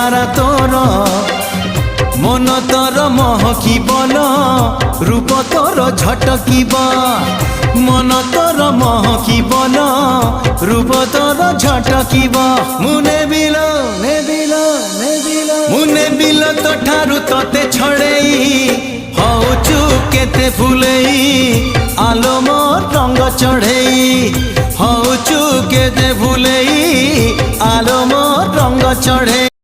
চেহারা তোর মন তোর মহকিবন রূপ তোর ঝটকিব মন তোর মহকিবন রূপ তোর ঝটকিব মু নেবিল নেবিল নেবিল মু নেবিল তো ঠারু তোতে ছড়েই হউচু কেতে ফুলেই আলো মোর রঙ্গ চढ़ेई হউচু কেতে ফুলেই আলো মোর রঙ্গ চढ़ेई।